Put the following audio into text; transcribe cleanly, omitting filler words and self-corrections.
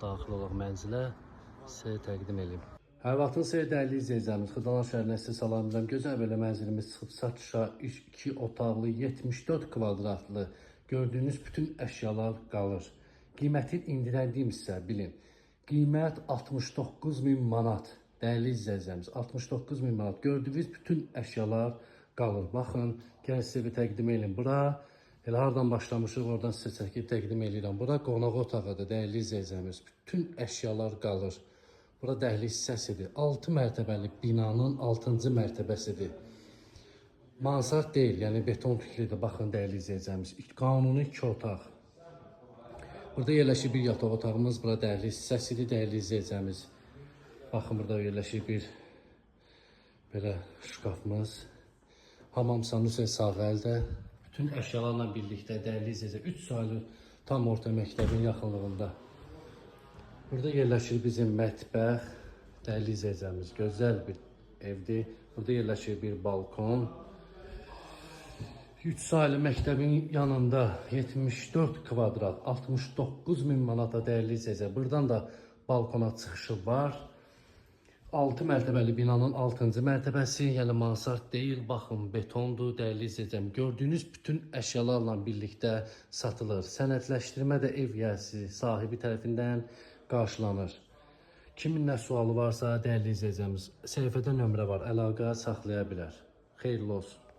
daxil olaq mənzilə sizə təqdim edeyim. Hər vaxtınız xeyir dəyərli izləyicilərimiz. Xırdalan şəhərinə sizə salam edirəm. Gözəl belə mənzilimiz çıxıb satışa 2 otaqlı 74 kvadratlı. Gördüyünüz bütün əşyalar qalır. Qiyməti indirədiyim sizə bilin. Qiymət 69.000 manat. Dəyərli izləyicilərimiz, 69.000 manat. Gördüyünüz bütün əşyalar qalır. Baxın, gəlin sizə bir təqdim edeyim. Bura, elə hardan başlamışıq, oradan sizə çəkib təqdim edirəm. Bura qonaq otağıdır, dəyərli izləyicilərimiz. Bütün əşyalar qalır. Bura dəhliz hissəsidir. 6 mərtəbəli binanın 6-cı mərtəbəsidir. Mansard deyil, yəni beton tüklidir. Baxın, dəyərli izləyicilərimiz. Qanuni 2 otaq. Burada yerləşir bir yataq otağımız. Bura dəhliz hissəsidir, dəyərli izləyicilərimiz. Baxın, burada yerləşir bir belə şkafımız. Hamam sanusi sağ əldə. Bütün əşyalarla birlikdə dəyərli izləyicilərimiz 3 saylı tam orta məktəbin yaxınlığında. Burada yerləşir bizim mətbəx, dəyərli izləyicilərimiz. Gözəl bir evdir. Burada yerləşir bir balkon. 3 saylı məktəbin yanında 74 kvadrat, 69.000 manata dəyərli izləyicilərimiz. Buradan da balkona çıxışı var. 6 mərtəbəli binanın 6-cı mərtəbəsi, yəni mansard deyil, baxın, betondur, dəyərli izləyicilərimiz. Gördüyünüz bütün əşyalarla birlikdə satılır. Sənədləşdirmə də ev yiyəsi sahibi tərəfindən qarşılanır. Kimin nə sualı varsa, dəyərli izləyicilərimiz, səhifədə nömrə var, əlaqə saxlaya bilər. Xeyirli olsun.